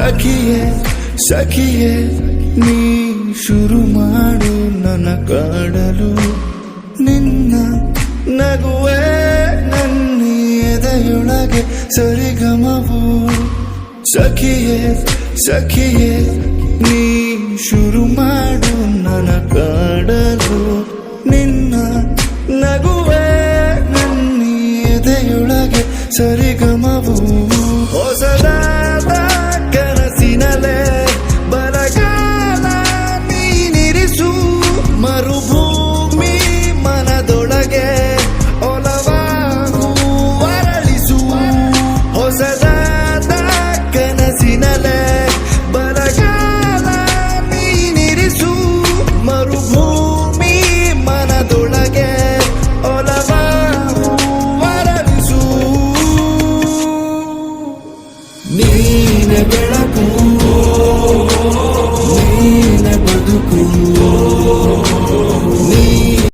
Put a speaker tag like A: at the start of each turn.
A: ಸಖಿಯೇ ಸಖಿಯೇ ನೀ ಶುರು ಮಾಡು ನನ್ನ ಕಾಡಲು ನಿನ್ನ ನಗುವೆ ನನ್ನ ಎದೆಯೊಳಗೆ ಸರಿಗಮವು ಸಖಿಯೇ ಸಖಿಯೇ ನೀ ಶುರು ಮಾಡು ನನ್ನ ಕಾಡಲು ನಿನ್ನ ನಗುವೆ ನನ್ನ ಎದೆಯೊಳಗೆ ಸರಿಗಮವು ಹೊಸದಾದ ಕನಸಿನಲೆ ಬರಗಾಲ ನೀನಿರಿಸು ಮರುಭೂಮಿ ಮನದೊಳಗೆ ಒಲವಾಹು ಅರಳಿಸು ಹೊಸದಾದ ಕನಸಿನಲೆ ಬರಗಾಲ ನೀನಿರಿಸು ಮರುಭೂಮಿ ಮನದೊಳಗೆ ಒಲವಾಹು ಅರಳಿಸು ನೀನೆ ಬೆಳಕು